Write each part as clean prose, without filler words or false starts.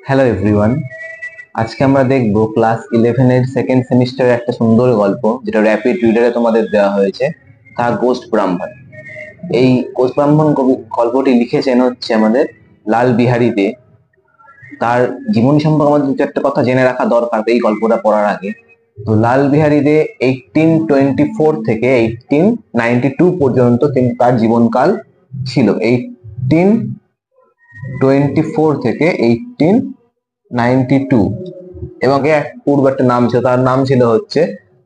Hello everyone, আজকে আমরা দেখব ক্লাস 11 এর সেকেন্ড সেমিস্টারের একটা সুন্দর গল্প, যেটা র্যাপিড রিডারে তোমাদের দেওয়া হয়েছে, তা গোস্ট ব্রাহ্মণ। এই গোস্ট ব্রাহ্মণ গল্পটি লিখেছেন হচ্ছে আমাদের লাল বিহারী দে। তার জীবনী সম্পর্কে আমাদের দু একটা কথা জেনে রাখা দরকার এই গল্পটা পড়ার আগে। তো লাল বিহারী দে 1824 থেকে 1892 পর্যন্ত তার জীবনকাল ছিল। 1824 থেকে 1892, এবং এক পূর্ব একটা নাম ছিল, তার নাম ছিল হচ্ছে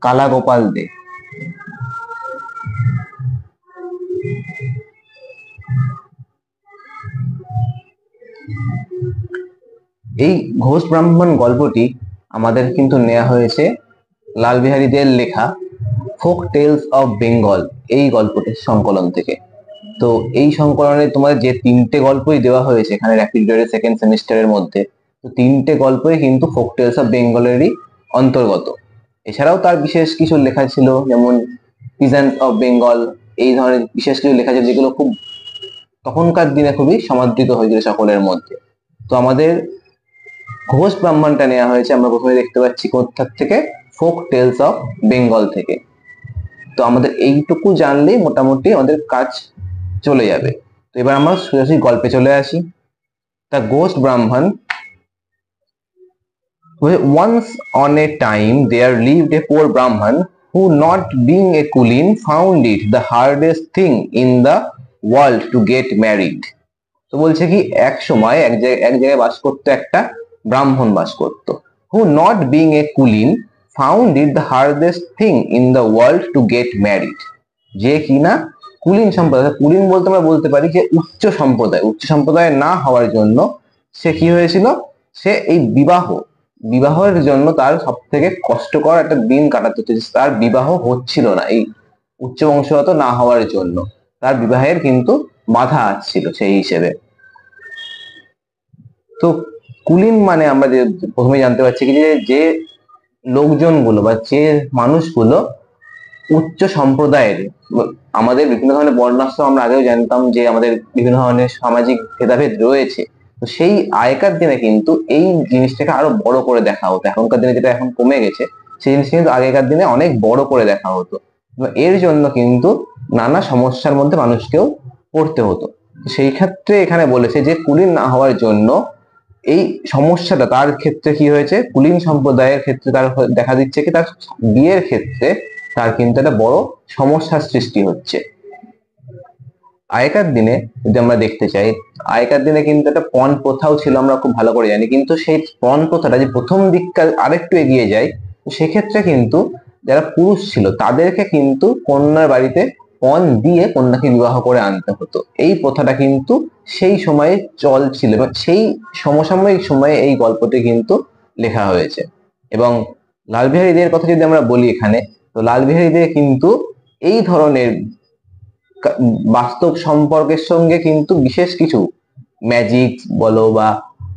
কালা গোপাল দে। এই ঘোষ ব্রাহ্মণ গল্পটি আমাদের কিন্তু নেওয়া হয়েছে লাল বিহারী দের লেখা ফোক টেলস অফ বেঙ্গল এই গল্পটির সংকলন থেকে। তো এই সংকলনে তোমাদের যে তিনটে গল্পই দেওয়া হয়েছে এখানে র্যাপিড রিডারের সেকেন্ড সেমিস্টারের মধ্যে, তো তিনটে গল্পই কিন্তু ফোক টেলস অফ বেঙ্গলেরই অন্তর্গত। এছাড়াও তার বিশেষ কিছু লেখা ছিল, যেমন পিজেন্টস অফ বেঙ্গল, এই ধরনের বিশেষ কিছু লেখা ছিল যেগুলো খুব তখনকার দিনে খুবই সমাদৃত হয়েছিল সকলের মধ্যে। তো আমাদের ঘোষ ব্রাহ্মণটা নেওয়া হয়েছে, আমরা প্রথমে দেখতে পাচ্ছি কোথার থেকে, ফোক টেলস অফ বেঙ্গল থেকে। তো আমাদের এইটুকু জানলেই মোটামুটি আমাদের কাজ চলে যাবে। তো এবার আমরা সোজাসুজি গল্পে চলে আসি। দ্য গোস্ট ব্রাহ্মণ। Once on a time there lived a poor Brahman who, not being a Kulin, found it the hardest thing in the world to get married. তো বলছে কি, এক সময় এক জায়গায় বাস করতো একটা ব্রাহ্মণ বাস করতো, who, not being a Kulin, found it the hardest thing in the world to get married. যে কিনা কুলীন সম্প্রদায়, কুলীন বলতে আমরা বলতে পারি যে উচ্চ সম্প্রদায় না হওয়ার জন্য সে কি হয়েছিল, সে এই বিবাহের জন্য তার সব থেকে কষ্টকর একটা দিন কাটাতে হচ্ছে। তার বিবাহ হচ্ছিল না, এই উচ্চ বংশগত না হওয়ার জন্য তার বিবাহের কিন্তু বাধা আসছিল সেই হিসেবে। তো কুলীন মানে আমরা যে প্রথমে জানতে পারছি কি, যে লোকজনগুলো বা যে মানুষগুলো উচ্চ সম্প্রদায়ের, আমাদের বিভিন্ন ধরনের বর্ণাশ্রম আমরা আগেও জানতাম যে আমাদের বিভিন্ন ধরনের সামাজিক ভেদাভেদ রয়েছে। তো সেই আগেকার দিনে কিন্তু এই জিনিসটাকে আরো বড় করে দেখা হতো, এখনকার দিনে যেটা এখন কমে গেছে সেই জিনিসটা কিন্তু আগেকার দিনে অনেক বড় করে দেখা হতো। এর জন্য কিন্তু নানা সমস্যার মধ্যে মানুষকেও পড়তে হতো। সেই ক্ষেত্রে এখানে বলেছে যে কুলীন না হওয়ার জন্য এই সমস্যাটা তার ক্ষেত্রে কি হয়েছে, কুলীন সম্প্রদায়ের ক্ষেত্রে তার দেখা দিচ্ছে কি, তার বিয়ের ক্ষেত্রে তার কিন্তু একটা বড় সমস্যার সৃষ্টি হচ্ছে। আগেকার দিনে যদি আমরা দেখতে চাই, আগেকার দিনে কিন্তু একটা পণ প্রথাও ছিল, আমরা খুব ভালো করে জানি। কিন্তু সেই পণ প্রথাটা যে প্রথম দিককার আরেকটু এগিয়ে যায়, সেক্ষেত্রে কিন্তু যারা পুরুষ ছিল তাদেরকে কিন্তু কন্যার বাড়িতে পণ দিয়ে কন্যাকে বিবাহ করে আনতে হতো। এই প্রথাটা কিন্তু সেই সময়ে চল ছিল, এবং সেই সমসাময়িক সময়ে এই গল্পটি কিন্তু লেখা হয়েছে। এবং লাল বিহারী দের কথা যদি আমরা বলি এখানে, তো লাল বিহারী দে কিন্তু এই ধরনের বাস্তব সম্পর্কের সঙ্গে কিন্তু বিশেষ কিছু ম্যাজিক বলো বা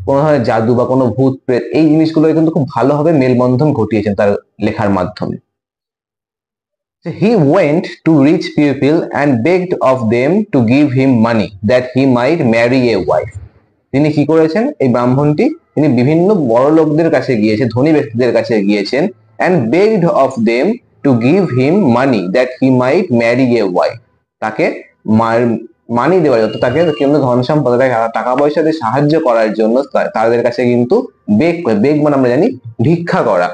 কোনো ধরনের জাদু বা কোনো ভূত প্রেত, এই জিনিসগুলো কিন্তু খুব ভালোভাবে মেলবন্ধন ঘটিয়েছেন তার লেখার মাধ্যমে। He went to rich people and begged of them to give him money that he might marry a wife. তিনি কি করেছেন, এই ব্রাহ্মণটি তিনি বিভিন্ন বড় লোকদের কাছে গিয়েছেন, ধনী ব্যক্তিদের কাছে গিয়েছেন, and begged of them to give him money that he might marry a wife. তাকে মানি দেওয়ার জন্য, তাকে কিন্তু ধন সম্পদ, টাকা পয়সা দিয়ে সাহায্য করার জন্য তাদের কাছে কিন্তু বেগ মানে আমরা জানি ভিক্ষা করা।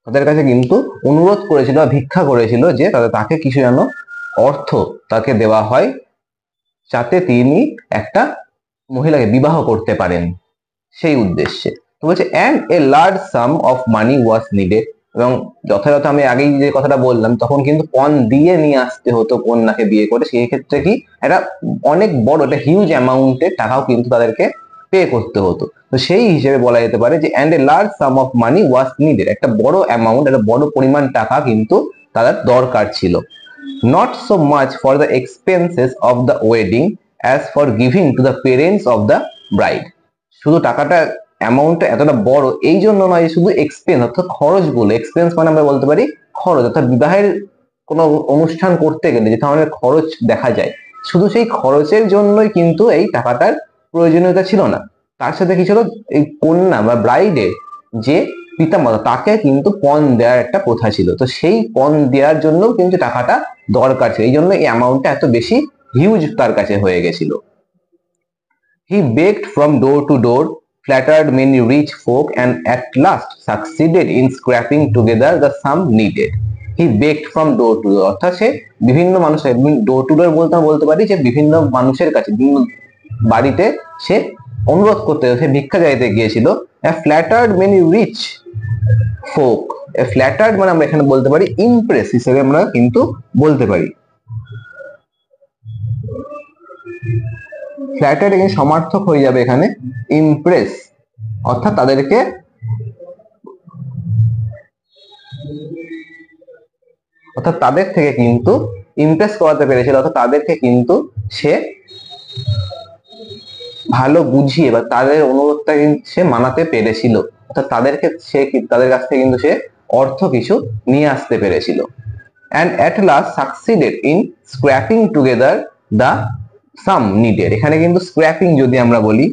তাদের কাছে কিন্তু অনুরোধ করেছিল বা ভিক্ষা করেছিল যে তাকে কিছু যেন অর্থ তাকে দেওয়া হয়, যাতে তিনি একটা মহিলাকে বিবাহ করতে পারেন সেই উদ্দেশ্যে। তো বলছে and a large sum of money was needed, এবং যথাযথ আমি আগেই যে কথাটা বললাম, তখন কিন্তু পণ দিয়ে নিয়ে আসতে হতো কন্যাকে বিয়ে করে। সেই ক্ষেত্রে কি একটা অনেক বড় একটা হিউজ অ্যামাউন্টের টাকাও কিন্তু তাদেরকে পে করতে হতো। তো সেই হিসেবে বলা যেতে পারে যে and a large sum of money was needed, একটা বড় অ্যামাউন্ট, একটা বড় পরিমাণ টাকা কিন্তু তাদের দরকার ছিল। not so much for the expenses of the wedding as for giving to the parents of the bride. শুধু টাকাটা অ্যামাউন্টটা এতটা বড় এই জন্য নয়, শুধু এক্সপেন্স অর্থাৎ খরচ বলে, এক্সপেন্স মানে আমরা বলতে পারি খরচ, অর্থাৎ বিবাহের কোনো অনুষ্ঠান করতে গেলে যে ধরনের খরচ দেখা যায়, শুধু সেই খরচের জন্যই কিন্তু এই টাকাটার প্রয়োজনীয়তা ছিল না। তার সাথে কি ছিল, এই কন্যা বা ব্রাইডের যে পিতামাতা তাকে কিন্তু পণ দেওয়ার একটা প্রথা ছিল, তো সেই পণ দেওয়ার জন্য কিন্তু টাকাটা দরকার ছিল, এই জন্য এই অ্যামাউন্টটা এত বেশি হিউজ তার কাছে হয়ে গেছিল। He begged from door to door, flattered many rich folk, and at last succeeded in scraping together the sum needed. He begged from door to door, অর্থাৎ সে বিভিন্ন মানুষের, ডোর টু ডোর বলতে পারি যে বিভিন্ন মানুষের কাছে, বিভিন্ন বাড়িতে সে অনুরোধ করতে, সে ভিক্ষা চাইতে গিয়েছিল। flattered many rich folk, flattered মানে আমরা এখানে বলতে পারি ইমপ্রেস হিসেবে আমরা কিন্তু বলতে পারি। ফ্ল্যাটার্ড এখানে সমার্থক হয়ে যাবে এখানে ইমপ্রেস, অর্থাৎ তাদেরকে তাদের থেকে কিন্তু ইমপ্রেস করাতে পেরেছিল, অর্থাৎ তাদেরকে কিন্তু সে ভালো বুঝিয়ে বা তাদের অনুরোধটা সে মানাতে পেরেছিল, অর্থাৎ তাদের কাছ থেকে কিন্তু সে অর্থ কিছু নিয়ে আসতে পেরেছিল। and at last succeeded in scraping together the sum needed, এখানে কিন্তু স্ক্র্যাপিং যদি আমরা বলি,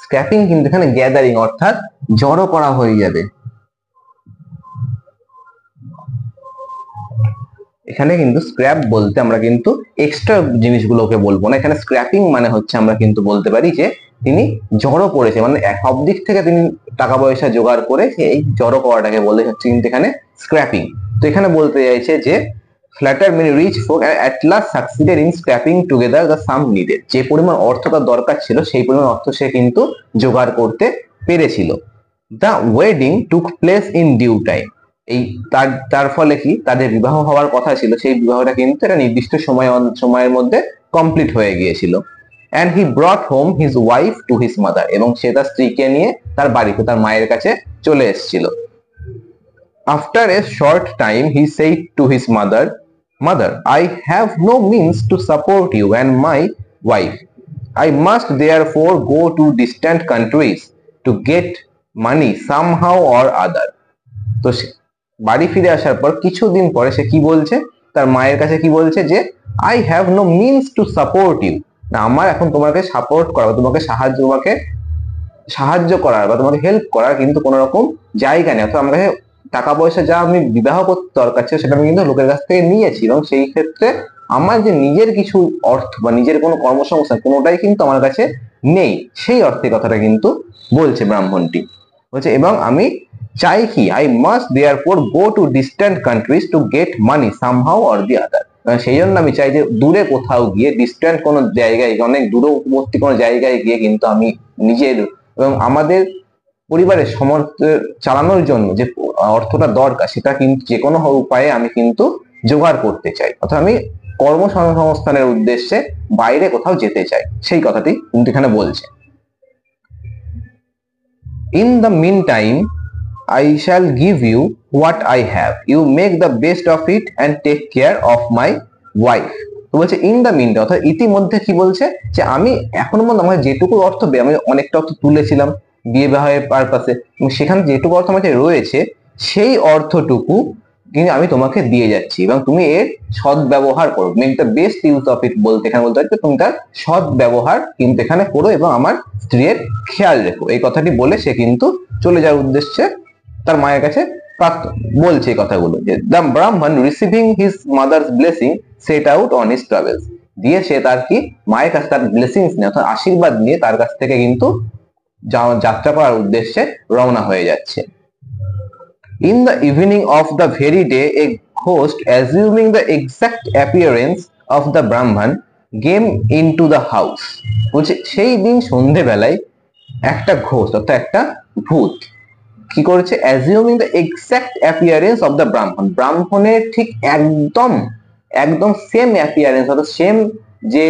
স্ক্র্যাপিং কিন্তু এখানে গ্যাদারিং অর্থাৎ জড়ো করা হয়ে যাবে। এখানে কিন্তু স্ক্র্যাপ বলতে আমরা কিন্তু এক্সট্রা জিনিসগুলোকে বলবো না, এখানে স্ক্র্যাপিং মানে হচ্ছে আমরা কিন্তু বলতে পারি যে তিনি জড়ো করেছে, মানে সব দিক থেকে তিনি টাকা পয়সা জোগাড় করে এই জড়ো করাটাকে বলে হচ্ছে কিন্তু এখানে স্ক্র্যাপিং। তো এখানে বলতে চাইছে যে flattered many rich folk and at last succeeded in scraping together the sum needed, যে পরিমাণ অর্থ তার দরকার ছিল সেই পরিমাণ অর্থ সে কিন্তু জোগাড় করতে পেরেছিল। The wedding took place in due time, এই তার ফলে কি তাদের বিবাহ হওয়ার কথা ছিল, সেই বিবাহটা কিন্তু একটা নির্দিষ্ট সময়ের মধ্যে কমপ্লিট হয়ে গিয়েছিল। and he brought home his wife to his mother, এবং সে তার স্ত্রীকে নিয়ে তার বাড়িতে তার মায়ের কাছে চলে এসেছিল। after a short time he said to his mother, I have no means to support you and my wife. I must therefore go to distant countries to get money somehow or other. তো বাড়ি ফিরে আসার পর কিছুদিন পরে সে কি বলছে, তার মায়ের কাছে কি বলছে যে I have no means to support you, না আমার এখন তোমাকে সাপোর্ট করা, তোমাকে সাহায্য করার বা তোমাকে হেল্প করার কিন্তু কোনো রকম জায়গা নেই, অর্থাৎ আমার কাছে টাকা পয়সা যা আমি বিবাহ করতে দরকার ছিল সেটা আমি কিন্তু লোকের কাছ থেকে নিয়েছি, এবং সেই ক্ষেত্রে আমার যে নিজের কিছু অর্থ বা নিজের কোনো কর্মসংস্থান কোনোটাই কিন্তু আমার কাছে নেই, সেই অর্থে কথাটা কিন্তু বলছে ব্রাহ্মণটি, বলছে এবং আমি চাই কি I must therefore go to distant countries to get money somehow or the other, সেই জন্য আমি চাই যে দূরে কোথাও গিয়ে, ডিস্ট্যান্ট কোনো জায়গায়, অনেক দূরবর্তী কোনো জায়গায় গিয়ে কিন্তু আমি নিজের এবং আমাদের পরিবারের চালানোর জন্য যে অর্থটা দরকার সেটা কিন্তু যে কোনো উপায়ে আমি কিন্তু জোগাড় করতে চাই, অর্থাৎ আমি কর্মসংস্থানের উদ্দেশ্যে বাইরে কোথাও যেতে চাই, সেই কথাটি কিন্তু এখানে বলছে। in the meantime I shall give you what I have, you make the best of it and take care of my wife. তো বলছে ইন দ্য মিন, অর্থাৎ ইতিমধ্যে কি বলছে যে আমি এখনো পর্যন্ত আমার যেটুকু অর্থ আমি অনেকটা অর্থ তুলেছিলাম বিয়ে বিবাহের পারপাসে, এবং সেখানে যেটুকু অর্থ আমার রয়েছে সেই অর্থটুকু কিন্তু আমি তোমাকে দিয়ে যাচ্ছি, এবং তুমি এর সৎ ব্যবহার করো, make the best use of it বলতে এখানে বলতে পারছো তুমি তার সৎ ব্যবহার কিন্তু এখানে করো এবং আমার স্ত্রীর খেয়াল রেখো, এই কথাটি বলে সে কিন্তু চলে যাওয়ার উদ্দেশ্যে তার মায়ের কাছে বলছে এই কথাগুলো, যে দ্য ব্রাহ্মণ receiving his mother's blessing set out on his travels, দিয়ে সে তার কি মায়ের কাছে তার ব্লেসিংস নিয়ে অর্থাৎ আশীর্বাদ নিয়ে তার কাছ থেকে কিন্তু যাত্রা করার উদ্দেশ্যে রওনা হয়ে যাচ্ছে। In the evening of the very day a ghost assuming the exact appearance of the Brahman came into the house, বলছে সেই দিন সন্ধ্যেবেলায় একটা ঘোস্ট অর্থাৎ একটা ভূত কি করেছে, assuming the exact appearance of the Brahman, ব্রাহ্মণের ঠিক একদম সেম অ্যাপিয়ারেন্স অর্থাৎ সেম যে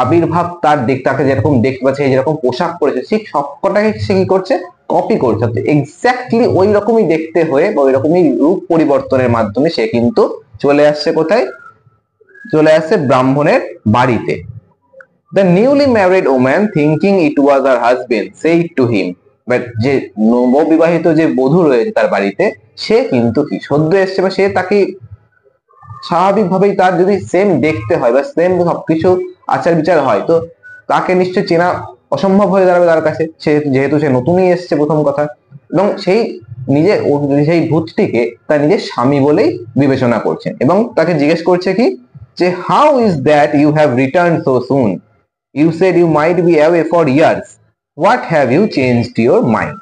আবির্ভাব তার তাকে যেরকম দেখতে পাচ্ছে, যেরকম পোশাক পরেছে ঠিক সবকটাকে সে কি করছে কপি করছে, এক্স্যাক্টলি ওই রকমই দেখতে হয়ে বা ওই রকমই রূপ পরিবর্তনের মাধ্যমে সে কিন্তু চলে আসছে কোথায়, চলে আসছে ব্রাহ্মণের বাড়িতে। The newly married woman, thinking it was her husband, said to him, but যে নববিবাহিত যে বধূ রয়েছে তার বাড়িতে, সে কিন্তু কি সদ্য এসছে বা সে তাকে স্বাভাবিকভাবেই তার যদি সেম দেখতে হয় বা সেম সবকিছু আচার বিচার হয়, তো তাকে নিশ্চয়ই চেনা অসম্ভব হয়ে দাঁড়াবে তার কাছে, সে যেহেতু সে নতুনই এসছে প্রথম কথা। এবং সেই নিজে সেই ভূতটিকে তার নিজের স্বামী বলেই বিবেচনা করছেন এবং তাকে জিজ্ঞেস করছে কি যে, how is that you have return so soon, you said you might be away for years, what have you changed your mind.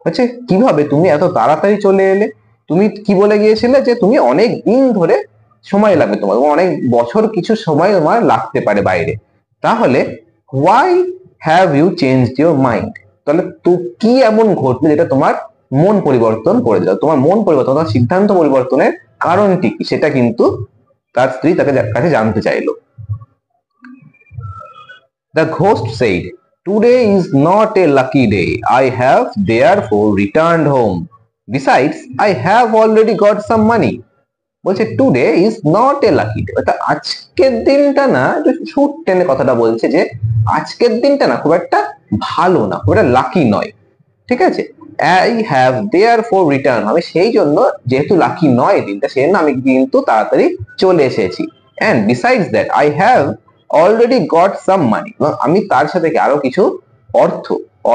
হচ্ছে কিভাবে তুমি এত তাড়াতাড়ি চলে এলে, তুমি কি বলে গিয়েছিলে যে তুমি অনেক দিন ধরে সময় লাগবে তোমার, অনেক বছর কিছু সময় তোমার লাগতে পারে বাইরে, তাহলে why have you changed your mind, তাহলে তো কি এমন ঘটলো যেটা তোমার মন পরিবর্তন করে দিল, তোমার মন পরিবর্তন, তোমার সিদ্ধান্ত পরিবর্তনের কারণটি কি, সেটা কিন্তু তার স্ত্রী তাকে কাছে জানতে চাইলো। The ghost said, today is not a lucky day, I have therefore returned home, besides I have already got some money। বলছে today is not a lucky day, অর্থাৎ আজকের দিনটা না, সুট টেনে কথাটা বলছে যে আজকের দিনটা না খুব একটা ভালো না, খুব একটা লাকি নয়, ঠিক আছে। আই হ্যাভ দেয়ারফোর রিটার্ন, আমি সেই জন্য যেহেতু লাকি নয় দিনটা, সেই জন্য আমি কিন্তু তাড়াতাড়ি চলে এসেছি। And besides that I have already got some money, এবং আমি তার সাথে আরো কিছু অর্থ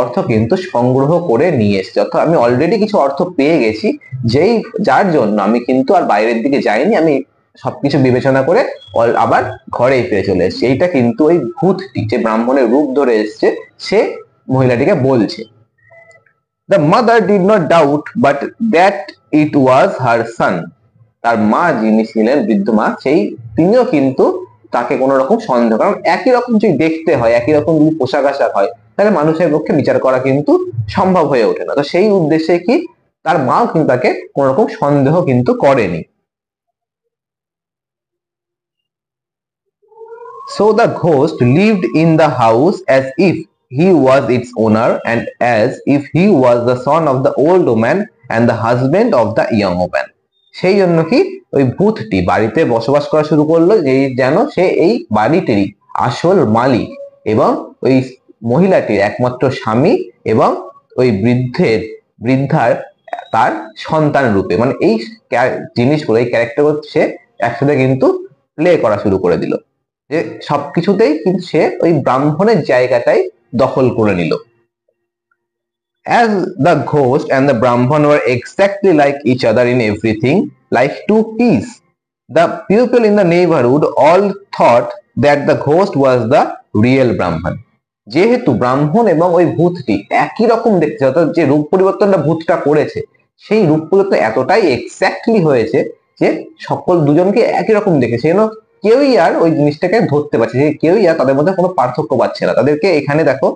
অর্থ কিন্তু সংগ্রহ করে নিয়ে এসেছি, অর্থাৎ আমি অলরেডি কিছু অর্থ পেয়ে গেছি, যার জন্য আমি কিন্তু আর বাইরের দিকে যাইনি, আমি সবকিছু বিবেচনা করে আবার ঘরেই ফিরে চলে এসেছি। এইটা কিন্তু ওই ভূতটি যে ব্রাহ্মণের রূপ ধরে এসছে সে মহিলাটিকে বলছে। The mother did not doubt but that it was her son, তার মা যিনি ছিলেন বৃদ্ধ মা, সেই তিনিও কিন্তু তাকে কোনো রকম সন্দেহ, কারণ একই রকম যদি দেখতে হয়, একই রকম যদি পোশাক আশাক হয়, তাহলে মানুষের পক্ষে বিচার করা কিন্তু সম্ভব হয়ে ওঠে না। তো সেই উদ্দেশ্যে কি তার মাও কিন্তু তাকে কোনো রকম সন্দেহ কিন্তু করেনি। So the ghost lived in the house as if he was its owner and as if he was the son of the old woman and the husband of the young woman। সেই জন্য কি ওই ভূতটি বাড়িতে বসবাস করা শুরু করলো, যেন সে এই বাড়িটিরই আসল মালিক এবং ওই মহিলাটির একমাত্র স্বামী এবং ওই বৃদ্ধার তার সন্তান রূপে, মানে এই জিনিসগুলো, এই ক্যারেক্টার সে একসাথে কিন্তু প্লে করা শুরু করে দিল, যে সবকিছুতেই কিন্তু সে ওই ব্রাহ্মণের জায়গাটাই দখল করে নিল। As the ghost and the Brahman were exactly like each other in everything, like two peas, the people in the neighborhood all thought that the ghost was the real Brahman। যেহেতু ব্রাহ্মণ এবং ওই ভূতটি একই রকম দেখতে, অর্থাৎ যে রূপ পরিবর্তনটা ভূতটা করেছে সেই রূপ পরিবর্তন এতটাই এক্স্যাক্টলি হয়েছে যে সকল দুজনকে একই রকম দেখেছে, যেন কেউই আর ওই জিনিসটাকে ধরতে পারছে, যে কেউই আর তাদের মধ্যে কোনো পার্থক্য পাচ্ছে না। তাদেরকে এখানে দেখো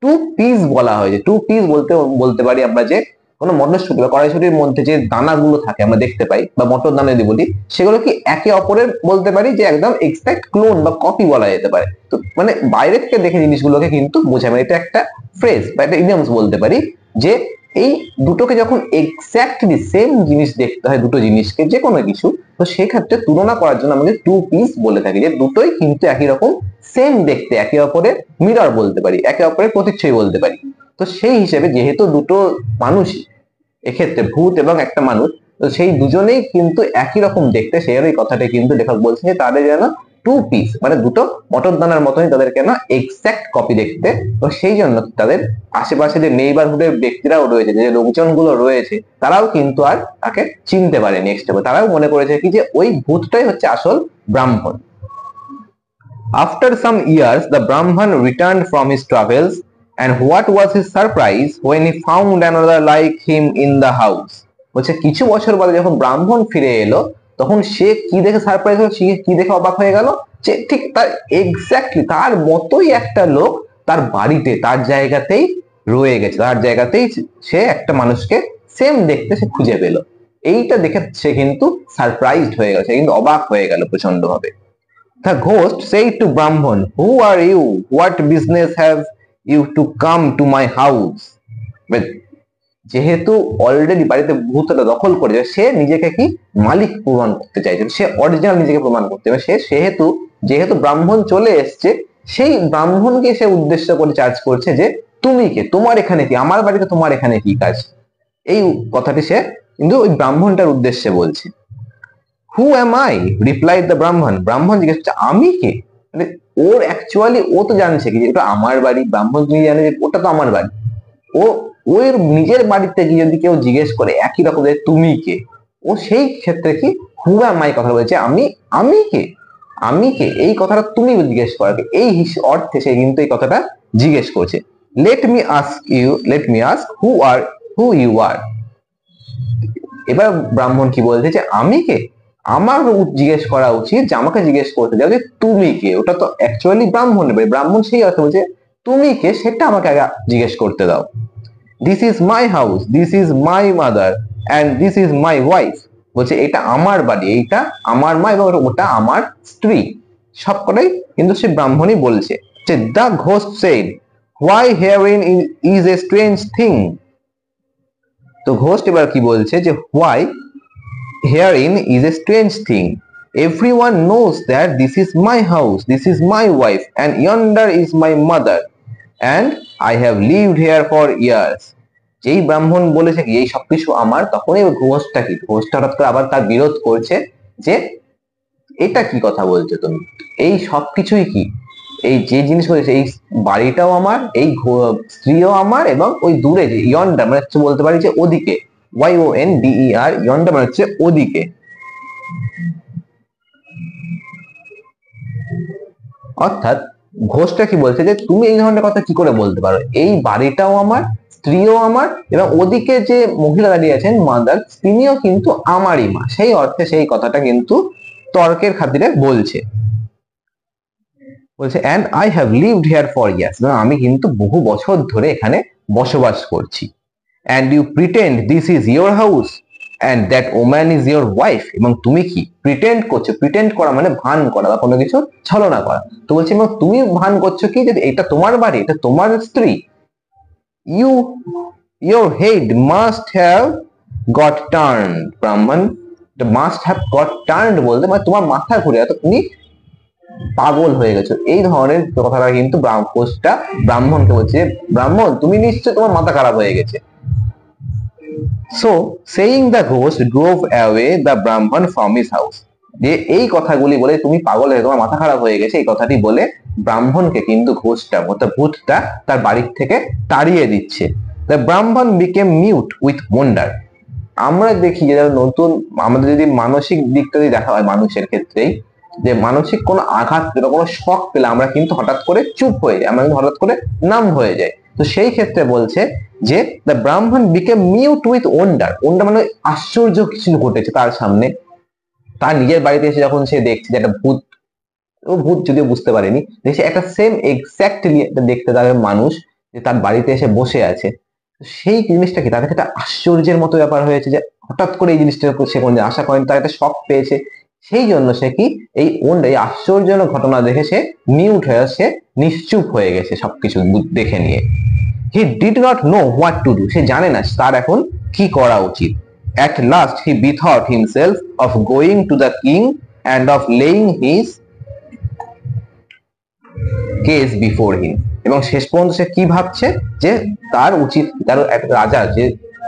টু পিস বলা হয়েছে। টু পিস বলতে পারি আমরা যে কোনো মটরশুঁটি বা কড়াইশুঁটির মধ্যে যে দানাগুলো থাকে আমরা দেখতে পাই, বা মটর দানা যদি বলি, সেগুলো কি একে অপরের বলতে পারি যে একদম এক্সাক্ট ক্লোন বা কপি বলা যেতে পারে। তো মানে বাইরে থেকে দেখে জিনিসগুলোকে কিন্তু বোঝা, মানে এটা একটা ফ্রেজ বা একটা ইডিয়মস বলতে পারি, যে এই দুটোকে যখন এক্স্যাক্টলি সেম জিনিস দেখতে হয়, দুটো জিনিসকে যে কোনো কিছু, তো সেক্ষেত্রে তুলনা করার জন্য আমাদের টু পিস বলে থাকি, যে দুটোই কিন্তু একই রকম সেম দেখতে, একে অপরের মিরর বলতে পারি, একে অপরের প্রতিচ্ছবি বলতে পারি। তো সেই হিসেবে যেহেতু দুটো মানুষই, এক্ষেত্রে ভূত এবং একটা মানুষ, তো সেই দুজনেই কিন্তু একই রকম দেখতে, সেই এই কথাটা কিন্তু লেখক বলছে যে তাদের যেন টু পিস, মানে দুটো মটর দানার মতনই তাদের কেন এক্সাক্ট কপি দেখতে। তো সেই জন্য তাদের আশেপাশে যে নেইবারহুডের ব্যক্তিরাও রয়েছে, যে লোকজনগুলো রয়েছে, তারাও কিন্তু আর তাকে চিনতে পারে নেক্সট, তারাও মনে করেছে কি যে ওই ভূতটাই হচ্ছে আসল ব্রাহ্মণ। After some years, the Brahman returned from his travels, and what was his surprise when he found another like him in the house। বলছে কিছু বছর বাদে যখন ব্রাহ্মণ ফিরে এলো, তখন সে কি দেখে সারপ্রাইজ হলো, সে কি দেখে অবাক হয়ে গেল, যে ঠিক তার এক্স্যাক্টলি তার মতোই একটা লোক তার বাড়িতে, তার জায়গাতেই রয়ে গেছে, তার জায়গাতেই সে একটা মানুষকে সেম দেখতে সে খুঁজে পেল। এইটা দেখে সে কিন্তু সারপ্রাইজড হয়ে গেল, সে কিন্তু অবাক হয়ে গেল প্রচন্ড ভাবে। The ghost said to Brahman, who are you? What business have you to come to my house? যেহেতু অলরেডি বাড়িতে ভূতটা দখল করেছে, সে নিজেকে কি মালিক প্রমাণ করতে চাইছে, সে অরিজিনাল নিজেকে প্রমাণ করতে হবে। সে যেহেতু ব্রাহ্মণ চলে এসছে, সেই ব্রাহ্মণকে সে উদ্দেশ্য করে চার্জ করছে যে তুমি কে, তোমার এখানে কি, আমার বাড়িতে তোমার এখানে কি কাজ। এই কথাটি সে কিন্তু ওই ব্রাহ্মণটার উদ্দেশ্যে বলছে। Who am I, replied the Brahman. ব্রাহ্মণ জিজ্ঞেস করছে আমি কে। মানে ওর অ্যাকচুয়ালি ও তো জানছে কি যে ওটা আমার বাড়ি, ব্রাহ্মণ তুমি জানে যে ওটা তো আমার বাড়ি। ও ওর নিজের বাড়িতে গিয়ে যদি কেউ জিজ্ঞেস করে একই রকম তুমি কে, ও সেই ক্ষেত্রে কি হু এম আই কথা বলছে, আমি কে, আমি কে, এই কথাটা তুমি জিজ্ঞেস করাকে, এই অর্থে সে কিন্তু এই কথাটা জিজ্ঞেস করছে। Let me ask who you are. এবার ব্রাহ্মণ কি বলছে যে আমি কে, আমার জিজ্ঞেস করা উচিত যে আমাকে জিজ্ঞেস করতে যাও যে তুমি কে। ওটা তো অ্যাকচুয়ালি ব্রাহ্মণ, ব্রাহ্মণ সেই অর্থে বলছে তুমি কে সেটা আমাকে আগে জিজ্ঞেস করতে দাও। This is my house, this is my mother and this is my wife. বলছে এটা আমার বাড়ি, এইটা আমার মা এবং ওটা আমার স্ত্রী। সবকটাই কিন্তু সে ব্রাহ্মণই বলছে। যে the ghost said, why hearing is a strange thing. তো ঘোস্ট এবার কি বলছে যে why herein is a strange thing. Everyone knows that this is my house, this is my wife, and yonder is my mother, and I have lived here for years. যেই ব্রাহ্মণ বলেছে কি এই সবকিছু আমার, তখনই ঘোষটা হঠাৎ করে আবার তার বিরোধ করছে যে এটা কি কথা বলছো তুমি, এই সবকিছুই কি, এই যে জিনিস বলেছে এই বাড়িটাও আমার, এই স্ত্রীও আমার, এবং ওই দূরে যে ইয়ন্ডার মানে হচ্ছে বলতে পারি যে ওদিকে, YONDER, ইয়ন্ডার মানে হচ্ছে ওদিকে। অর্থাৎ ঘোষটা কি বলছে যে তুমি এই ধরনের কথা কি করে বলতে পারো, এই বাড়িটাও আমার, স্ত্রীও আমার, এবং ওদিকে যে মহিলা দাঁড়িয়ে আছেন মাদার, তিনিও কিন্তু আমারই মা। সেই অর্থে সেই কথাটা কিন্তু তর্কের খাতিরে বলছে। and I have lived here for years, আমি কিন্তু বহু বছর ধরে এখানে বসবাস করছি। and you pretend this is your house and that woman is your wife, এবং তুমি কি প্রিটেন্ড করছো, প্রিটেন্ড করা মানে ভান করা বা কোনো কিছু ছলনা করা। তো বলছি এবং তুমি ভান করছো কি যে এটা তোমার বাড়ি, এটা তোমার স্ত্রী। your head must have got turned, ব্রাহ্মণ must have got turned বলতে মানে তোমার মাথা ঘুরে, তুমি পাগল হয়ে গেছো, এই ধরনের কথাটা কিন্তু ঘোষটা ব্রাহ্মণকে বলছে ব্রাহ্মণ তুমি নিশ্চয় তোমার মাথা খারাপ হয়ে গেছে। So saying the ghost drove away the Brahman from his house, যে এই কথাগুলি বলে তুমি পাগল হয়ে তোমার মাথা খারাপ হয়ে গেছে এই কথাটি বলে ব্রাহ্মণকে কিন্তু ঘোষটা অর্থাৎ ভূতটা তার বাড়ির থেকে তাড়িয়ে দিচ্ছে। The Brahman became mute with wonder. আমরা দেখি যে নতুন আমাদের যদি মানসিক দিকটা যদি দেখা হয় মানুষের ক্ষেত্রেই, যে মানসিক কোনো আঘাত বা কোনো শক পেলে আমরা কিন্তু হঠাৎ করে চুপ হয়ে যাই, আমরা কিন্তু হঠাৎ করে নাম হয়ে যাই। তো সেই ক্ষেত্রে বলছে যে দ্য ব্রাহ্মণ became mute with wonder. Wonder মানে আশ্চর্য কিছু ঘটেছে তার সামনে, তার নিজের বাড়িতে এসে যখন সে দেখছে যে একটা ভূত, ও ভূত যদিও বুঝতে পারেনি, দেখছে একটা সেম এক্স্যাক্টলি দেখতে তার মানুষ যে তার বাড়িতে এসে বসে আছে। সেই জিনিসটা কি তার কাছে একটা আশ্চর্যের মতো ব্যাপার হয়েছে যে হঠাৎ করে এই জিনিসটা সে কোনো আশা করেনি, তার একটা শক পেয়েছে। সেই জন্য সে কি এই আশ্চর্যজনক ঘটনা দেখে সে মিউট হয়ে, সে নিশ্চুপ হয়ে গেছে সবকিছু দেখে নিয়ে। He did not know what to do, সে জানে না তার এখন কি করা উচিত। At last he bethought himself of going to the king and of laying his case before him, এবং শেষ পর্যন্ত সে কি ভাবছে যে তার উচিত তার রাজা যে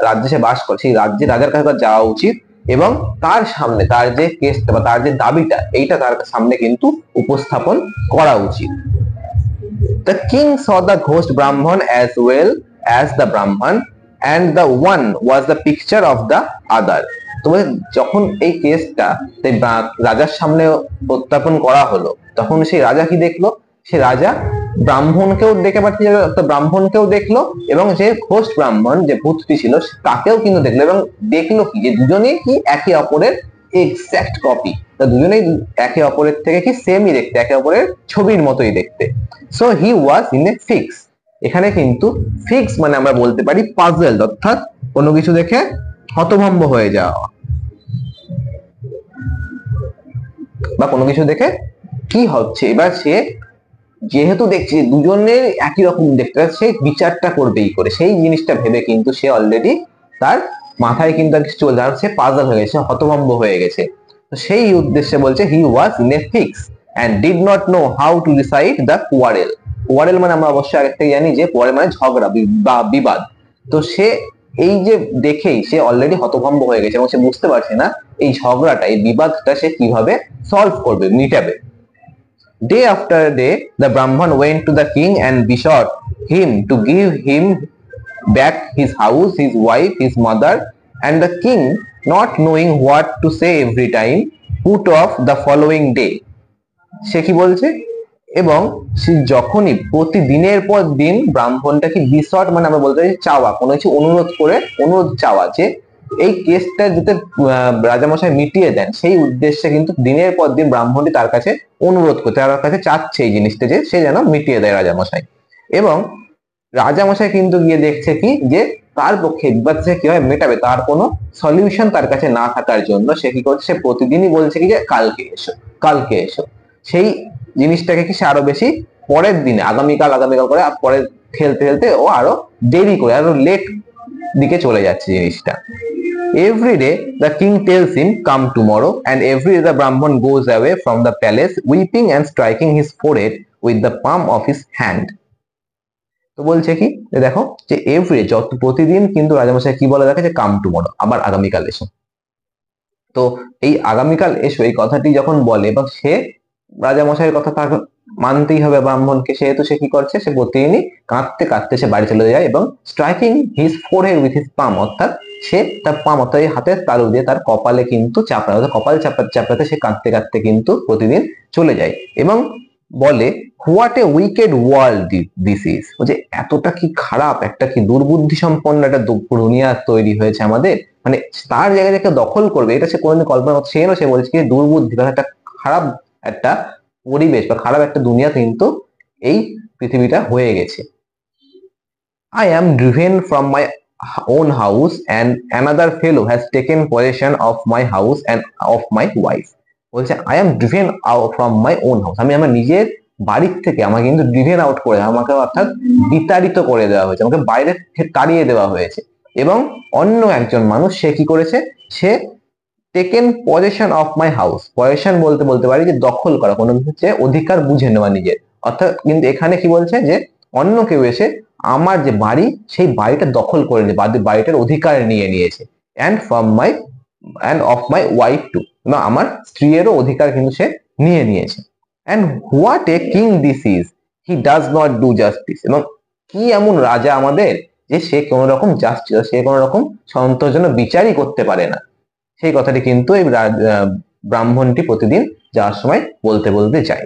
রাজ্যে সে বাস করে সেই রাজ্যের রাজার কাছে যাওয়া উচিত এবং তার সামনে তার যে কেসটা বা তার যে দাবিটা এইটা তার সামনে কিন্তু উপস্থাপন করা উচিত। The king saw the ghost Brahman as well as the Brahman, and the one was the picture of the other. তো যখন এই কেসটা রাজার সামনে প্রত্যাপন করা হলো তখন সেই রাজা কি দেখলো, সে রাজা ব্রাহ্মণকেও দেখে পাচ্ছে, ব্রাহ্মণকেও দেখলো এবং যে ঘোষ ব্রাহ্মণ যে ভূতটি ছিল তাকেও কিন্তু দেখলো, এবং দেখলো কি যে দুজনেই কি একে অপরের এক্সাক্ট কপি, দুজনেই একে অপরের থেকে কি সেমই দেখতে, একে অপরের ছবির মতোই দেখতে। So he was in a fix, এখানে কিন্তু ফিক্স মানে আমরা বলতে পারি পাজল, অর্থাৎ কোনো কিছু দেখে হতভম্ব হয়ে যাওয়া বা কোনো কিছু দেখে কি হচ্ছে। এবার সে যেহেতু দেখছে দুজনের একই রকম দেখতে, সে বিচারটা করবেই করে, সেই জিনিসটা ভেবে কিন্তু সে অলরেডি তার মাথায় কিন্তু আর কিছু চলছে, আর সে পাজল হয়ে গেছে, হতভম্ব হয়ে গেছে। তো সেই উদ্দেশ্যে বলছে he was in a fix and did not know how to decide the quarrel. Quarrel মানে আমরা অবশ্যই আগে থেকে জানি যে কোয়ারেল মানে ঝগড়া বা বিবাদ। তো সে এই যে দেখেই সে অলরেডি হতভম্ব হয়ে গেছে এবং সে বুঝতে পারছে না এই ঝগড়াটা, এই বিবাদটা সে কিভাবে সলভ করবে, মিটাবে। Day after day the Brahman went to the king and besought him to give him back his house, his wife, his mother, and the king, not knowing what to say every time, put off the following day. সে কি বলছে, এবং সে যখনই প্রতিদিনের পর দিন ব্রাহ্মণটাকে বিসট মানে আমরা বলতে পারি চাওয়া, কোনো কিছু অনুরোধ চাওয়া যে এই কেসটা যাতে রাজামশাই মিটিয়ে দেন, সেই উদ্দেশ্যে কিন্তু দিনের পর দিন ব্রাহ্মণটি তার কাছে অনুরোধ করতে, তার কাছে চাচ্ছে এই জিনিসটা যে সে যেন মিটিয়ে দেয় রাজামশাই। এবং রাজামশাই কিন্তু গিয়ে দেখছে কি যে তার পক্ষে বিবাদ সে কিভাবে মেটাবে তার কোনো সলিউশন তার কাছে না থাকার জন্য সে কি করছে, সে প্রতিদিনই বলছে কি যে কালকে এসো, কালকে এসো। সেই জিনিসটাকে কি সে আরো বেশি পরের দিনে আগামীকাল করে পরে খেলতে খেলতে ও আরো দেরি করে আরো লেট দিকে চলে যাচ্ছে জিনিসটা। Every day the king tells him come tomorrow, and every day the Brahman goes away from the palace weeping and striking his forehead with the palm of his hand. তো বলছে কি দেখো যে এভরি যত প্রতিদিন কিন্তু রাজামশাই কি বলে দেখে যে কাম টুমরো, আবার আগামীকাল এসো। তো এই আগামীকাল এসো এই কথাটি যখন বলে এবং সে রাজামশাইয়ের কথা তার মানতেই হবে ব্রাহ্মণকে, সেহেতু সে কি করছে, সে প্রতিদিনই কাঁদতে কাঁদতে সে বাড়ি চলে যায় এবং striking his forehead with his palm, অর্থাৎ সে তার পাম অর্থাৎ এই হাতের তালু দিয়ে তার কপালে কিন্তু চাপড়ায়, অর্থাৎ কপাল চাপড়াতে সে কাঁদতে কাঁদতে কিন্তু প্রতিদিন চলে যায় এবং বলে what a wicked world this is, যে এতটা কি খারাপ, একটা কি দুর্বুদ্ধি সম্পন্ন একটা দুনিয়া তৈরি হয়েছে আমাদের, মানে তার জায়গায় যাকে দখল করবে এটা সে কোনোদিন কল্পনা করছে না। সে বলছে কি দুর্বুদ্ধি বা একটা খারাপ একটা পরিবেশ বা খারাপ একটা দুনিয়া কিন্তু এই পৃথিবীটা হয়ে গেছে। I am driven from my own house and another fellow has taken possession of my house and of my wife. বলছে I am driven out from my own house, আমি আমার নিজের বাড়ির থেকে আমাকে কিন্তু driven out করে, আমাকে অর্থাৎ বিতাড়িত করে দেওয়া হয়েছে, আমাকে বাইরে তাড়িয়ে দেওয়া হয়েছে। এবং অন্য একজন মানুষ সে কি করেছে, সে taken possession of my house, possession বলতে পারি যে দখল করা, কোনো হচ্ছে অধিকার বুঝে নেওয়া নিজের, অর্থাৎ কিন্তু এখানে কি বলছে যে অন্য কেউ এসে আমার যে বাড়ি সেই বাড়িটা দখল করে নিয়ে বাড়িটার অধিকার নিয়ে নিয়েছে, and of my wife too, এবং আমার স্ত্রীরও অধিকার কিন্তু সে নিয়ে নিয়েছে। And what a king this is, he does not do justice, এবং কি এমন রাজা আমাদের যে সে কোন রকম জাস্টিস, সে কোন রকম সন্তোষজনক বিচারই করতে পারে না। সেই কথাটি কিন্তু এই ব্রাহ্মণটি প্রতিদিন যাওয়ার সময় বলতে যায়।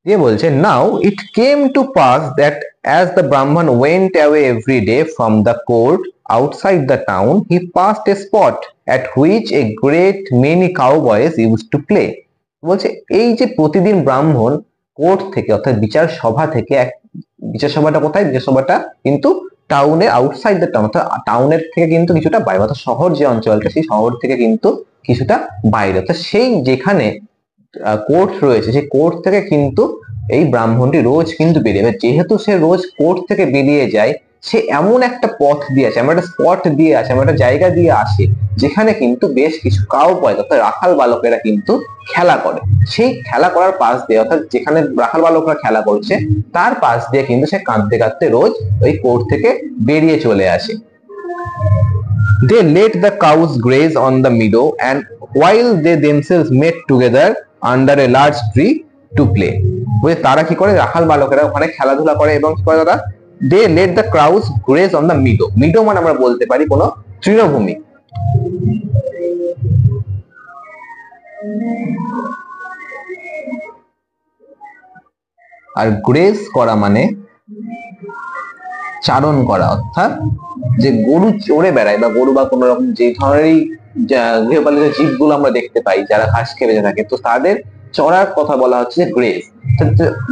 দিয়ে বলছে now it came to pass that as the Brahman went away every day from the court outside the town, he passed a spot at which a great many cowboys used to play. বলছে এই যে প্রতিদিন ব্রাহ্মণ court থেকে অর্থাৎ বিচার সভা থেকে, বিচার সভাটা কোথায়, বিচার সভাটা কিন্তু টাউনের আউটসাইড দ্য টাউন, অর্থাৎ টাউনের থেকে কিন্তু কিছুটা বাইরে, অর্থাৎ শহর যে অঞ্চলটা সেই শহর থেকে কিন্তু কিছুটা বাইরে, অর্থাৎ সেই যেখানে কোর্ট রয়েছে সেই কোর্ট থেকে কিন্তু এই ব্রাহ্মণটি রোজ কিন্তু বেরিয়ে, যেহেতু সে রোজ কোর্ট থেকে বেরিয়ে যায় সে এমন একটা পথ দিয়ে আসে, এমন একটা স্পট দিয়ে আসে, এমন একটা জায়গা দিয়ে আসে যেখানে কিন্তু বেশ কিছু কাউবয় অর্থাৎ রাখাল বালকেরা কিন্তু খেলা করে। সেই খেলা করার পাশ দিয়ে, অর্থাৎ যেখানে রাখাল বালকরা খেলা করছে তার পাশ দিয়ে কিন্তু সে কাঁদতে কাঁদতে রোজ ওই কোর্ট থেকে বেরিয়ে চলে আসে। They let the cows graze on the meadow, and while they themselves met together under a large tree to play. বলে তারা কি করে, রাখাল বালকেরা ওখানে খেলাধুলা করে এবং কি করে তারা, they let the cows graze on the meadow, meadow মানে আমরা বলতে পারি কোনো তৃণভূমি, আর গ্রেজ করা মানে চারণ করা, অর্থাৎ যে গরু চড়ে বেড়ায় বা গরু বা কোন রকম যে ধরনেরই গৃহপালিত জীবগুলো আমরা দেখতে পাই যারা ঘাস খেয়ে বেঁচে থাকে, তো তাদের চড়ার কথা বলা হচ্ছে যে গ্রেজ।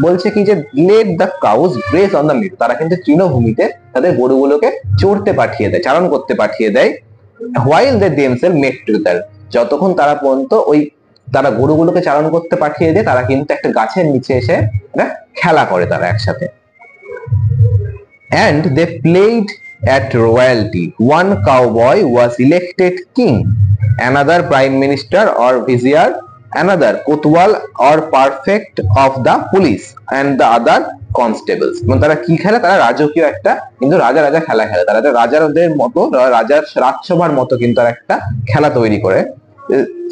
বলছে কি যে let the cows graze on the meadow, তারা কিন্তু তৃণভূমিতে তাদের গরুগুলোকে চড়তে পাঠিয়ে দেয়, চারণ করতে পাঠিয়ে দেয়। While they themselves met together, যতক্ষণ তারা পর্যন্ত ওই তারা গরুগুলোকে চারণ করতে পাঠিয়ে দেয় তারা কিন্তু একটা গাছের নিচে এসে খেলা করে তারা একসাথে। And they played at royalty. One cowboy was elected king, another prime minister or vizier, another kotwal or prefect of the police, and the other constables. মানে তারা কি খেলে, তারা রাজকীয় একটা কিন্তু রাজা রাজা খেলা খেলে, তারা রাজাদের মতো রাজার রাজসভার মতো কিন্তু তারা একটা খেলা তৈরি করে।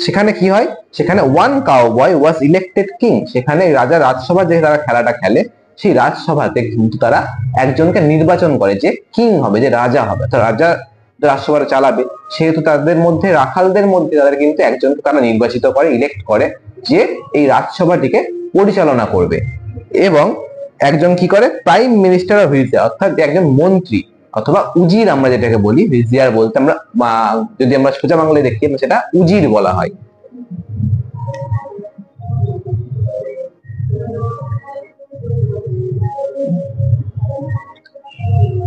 সেখানে কি হয়, সেখানে one cowboy was elected king, সেখানে রাজা রাজসভা যে তারা খেলাটা খেলে সেই রাজসভাতে কিন্তু তারা একজনকে নির্বাচন করে যে কিং হবে, যে রাজা হবে। তো রাজা রাজসভাটা চালাবে, সেহেতু তাদের মধ্যে রাখালদের মধ্যে তাদের কিন্তু একজনকে তারা নির্বাচিত করে, ইলেক্ট করে, যে এই রাজসভাটিকে পরিচালনা করবে। এবং একজন কি করে, প্রাইম মিনিস্টার অফ ভিজিয়ার, অর্থাৎ একজন মন্ত্রী অথবা উজির আমরা যেটাকে বলি, ভিজিয়ার বলতে আমরা যদি আমরা সোজা বাংলায় দেখি সেটা উজির বলা হয়।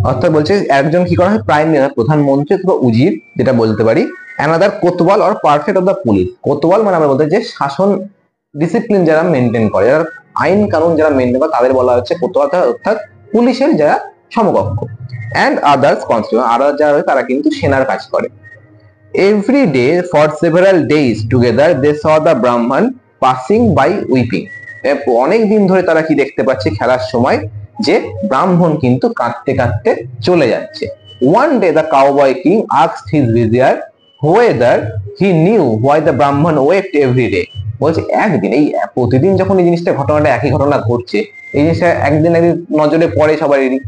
অর্থাৎ বলছে একজন কি করা হয়, প্রাইম মিনিস্টার প্রধানমন্ত্রী অথবা উজির যেটা বলতে পারি, another kotwal or perfect of the police. কোতওয়াল মানে আমরা বলতে যে শাসন ডিসিপ্লিন যারা মেনটেন করে, যারা আইন কানুন যারা মেনটেন করে তাদের বলা হচ্ছে কোতওয়াল, অর্থাৎ পুলিশের যারা সমকক্ষ। অ্যান্ড আদার্স কনস্টেবল, আদার যারা তারা কিন্তু সেনার কাজ করে। Every day for several days together they saw the brahmin passing by weeping. অনেক দিন ধরে তারা কি দেখতে পাচ্ছে খেলার সময়, যে ব্রাহ্মণ কিন্তু কাঁদতে কাঁদতে চলে যাচ্ছে। One day the cowboy king asked his vizier whether he knew why the ব্রাহ্মণ wept every day। বলছে একদিন, এই প্রতিদিন যখন এই জিনিসটা ঘটনাটা একই ঘটনা ঘটছে, এই জিনিসটা একদিন একদিন নজরে পড়ে সবারই।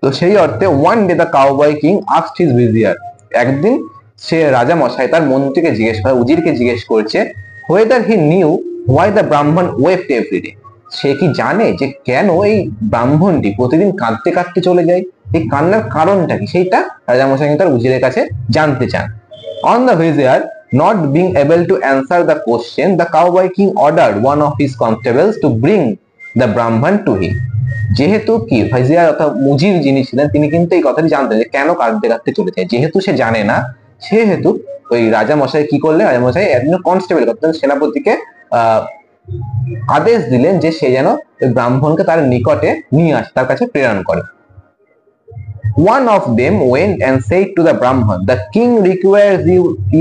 তো সেই অর্থে one day the cowboy king asked his vizier, একদিন সে রাজা মশাই তার মন্ত্রীকে জিজ্ঞেস করে, উজিরকে জিজ্ঞেস করছে, whether he knew why the ব্রাহ্মণ wept every day, সে কি জানে যে কেন এই ব্রাহ্মণটি প্রতিদিন কাঁদতে কাঁদতে চলে যায়, এই কান্নার কারণটা কি, সেইটা রাজামশাই তার উজিরের কাছে জানতে চান। On the vizier not being able to answer the question, the cowboy king ordered one of his constables to bring the ব্রাহ্মণ to him। যেহেতু কি ভিজিয়ার অর্থাৎ মুজির যিনি ছিলেন তিনি কিন্তু এই কথাটি জানতেন যে কেন কাঁদতে কাঁদতে চলে যায়, যেহেতু সে জানে না সেহেতু ওই রাজামশাই কি করলেন, রাজামশাই একজন কনস্টেবল অর্থাৎ সেনাপতিকে আদেশ দিলেন যে সে যেন ওই ব্রাহ্মণকে তার নিকটে নিয়ে আসে, তার কাছে প্রেরণ করে। One of them went and said to the Brahman, the king requires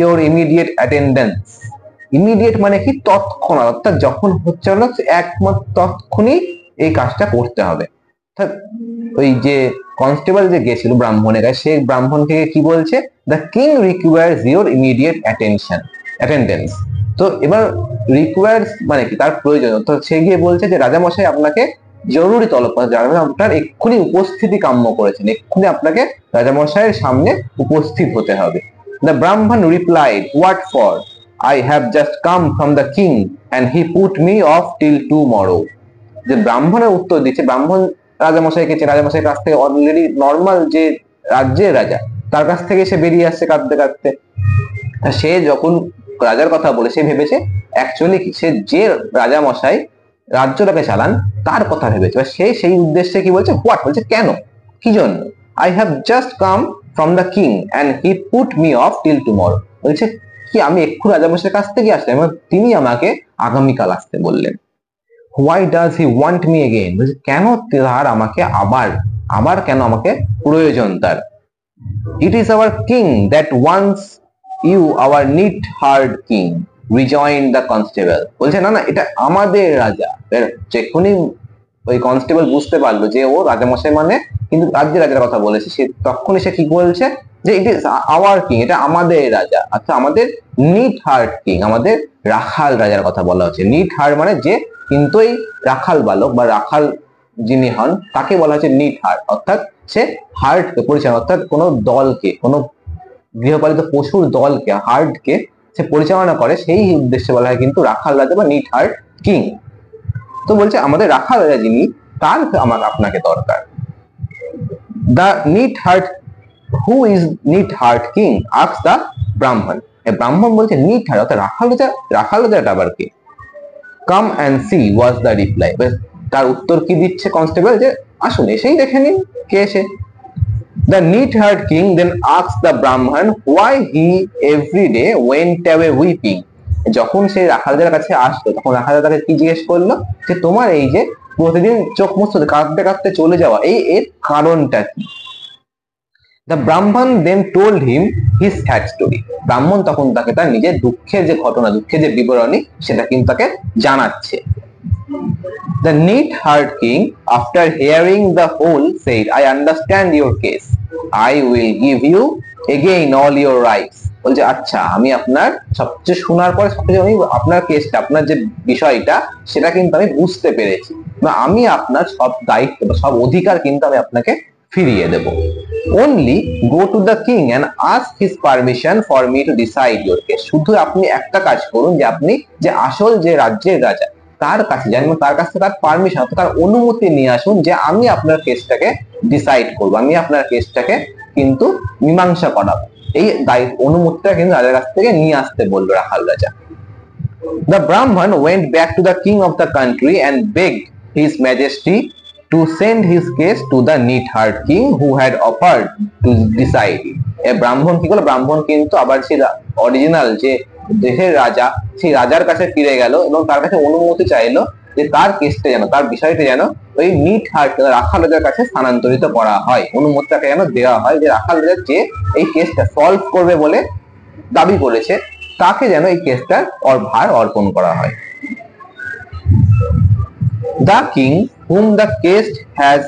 your immediate attendance। Immediate মানে কি, তৎক্ষণাৎ, অর্থাৎ যখন হচ্ছে না একমাত্র তৎক্ষণই এই কাজটা করতে হবে। অর্থাৎ ওই যে কনস্টেবল যে গেছিল ব্রাহ্মণের কাছে, সেই ব্রাহ্মণকে কি বলছে, the king requires your immediate attendance। তো এবার রিকোয়ার্স মানে কি, তার প্রয়োজন, অর্থাৎ সে গিয়ে বলছে যে রাজামশাই আপনাকে জরুরি তলব, আপনার এক্ষুনি উপস্থিতি কাম্য করেছেন, এক্ষুনি আপনাকে রাজামশাইয়ের সামনে উপস্থিত হতে হবে। The Brahman replied, what for? I have just come from the king and he put me off till tomorrow। যে ব্রাহ্মণের উত্তর দিচ্ছে, ব্রাহ্মণ রাজামশাইকে, রাজামশাইয়ের কাছ থেকে অলরেডি নর্মাল যে রাজ্যের রাজা তার কাছ থেকে সে বেরিয়ে আসছে কাঁদতে কাঁদতে। সে যখন রাজার কথা বলে সে ভেবেছে অ্যাকচুয়ালি কি, সে যে রাজামশাই রাজ্যটাকে চালান তার কথা ভেবেছে, সে সেই উদ্দেশ্যে কি বলছে, হোয়াট বলছে, কেন, কি জন্য, I have just come from the king and he put me off till tomorrow, বলছে কি আমি একটু রাজামশাইয়ের কাছ থেকে আসলাম এবং তিনি আমাকে আগামীকাল আসতে বললেন। Why does he want me again, বলছে কেন তার আমাকে আবার কেন আমাকে প্রয়োজন তার। It is our king that wants you our neat hard king, rejoined the constable। বলছে না না, এটা আমাদের রাজা। যখনই ওই কনস্টেবল বুঝতে পারলো যে ও রাজামশাই মানে কিন্তু রাজ্যের রাজার কথা বলেছে, সে তখনই সে কি বলছে যে ইট ইজ আওয়ার কিং, এটা আমাদের রাজা, আচ্ছা আমাদের নিট হার্ট কিং, আমাদের রাখাল রাজার কথা বলা হচ্ছে। নিট হার্ট মানে যে কিন্তু এই রাখাল বালক বা রাখাল যিনি হন তাকে বলা হচ্ছে নিট হার্ট, অর্থাৎ সে হার্টকে পরিচালনা, অর্থাৎ কোনো দলকে, কোনো গৃহপালিত পশুর দলকে, হার্টকে সে পরিচালনা করে, সেই উদ্দেশ্যে বলা হয় কিন্তু রাখাল রাজা বা নিট হার্ট কিং। তো বলছে আমাদের রাখাল রাজা যিনি, তার আপনাকে দরকার। The neat heart, who is neat heart king, asks the Brahman. ব্রাহ্মণ বলছে নিট হার্ট অর্থাৎ রাখাল রাজাটা আবার কে, come and see was the reply. তার উত্তর কি দিচ্ছে কনস্টেবল, যে আসুন এসেই দেখে নিন কে এসে। The neat-haired king then asked the Brahman why he every day went away weeping। যখন সে রাখালদের কাছে আসলো তখন রাখালরা তাকে কি জিজ্ঞেস করলো, যে তোমার এই যে প্রতিদিন চোখ মুছতে কাঁদতে কাঁদতে চলে যাওয়া, এর কারণটা কি। The Brahman then told him his sad story. ব্রাহ্মণ তখন তাকে তার নিজের দুঃখের যে ঘটনা, দুঃখের যে বিবরণী, সেটা কিন্তু তাকে জানাচ্ছে। The neat-haired king, after hearing the whole, said, "I understand your case. I will give you again all your rights." বলছে আচ্ছা, আমি আপনার সবচেয়ে শোনার পরে সবচেয়ে আমি আপনার কেসটা, আপনার যে বিষয়টা, সেটা কিন্তু আমি বুঝতে পেরেছি। আমি আপনার সব দায়িত্ব বা সব অধিকার কিন্তু আমি আপনাকে ফিরিয়ে দেব। Only go to the king and ask his permission for me to decide your case. শুধু আপনি একটা কাজ করুন, যে আপনি যে আসল যে রাজ্যের রাজা, তার কাছে যান, তার কাছ থেকে তার পারমিশন, তার অনুমতি নিয়ে আসুন, যে আমি আপনার কেসটাকে ডিসাইড করবো, আমি আপনার কেসটাকে কিন্তু মীমাংসা করাবো। এই অনুমতিটা কিন্তু রাজার কাছ থেকে নিয়ে আসতে বললো রাখাল রাজা। The Brahman went back to the king of the country and begged his majesty to send his case to the neat-haired king who had offered to decide it. ব্রাহ্মণ কি করলো? ব্রাহ্মণ কিন্তু আবার সেই অরিজিনাল যে দেশের রাজা, সেই রাজার কাছে ফিরে গেল এবং তার কাছে অনুমতি চাইলো যে তার কেসটা যেন, তার বিষয়টা যেন ওই নিট-হার্ট রাখাল রাজার কাছে স্থানান্তরিত করা হয়। অনুমতিটাকে যেন দেওয়া হয়, যে রাখাল রাজা যে এই কেসটা সলভ করবে বলে দাবি করেছে, তাকে যেন এই কেসটার ভার অর্পণ করা হয়। The king, whom the case has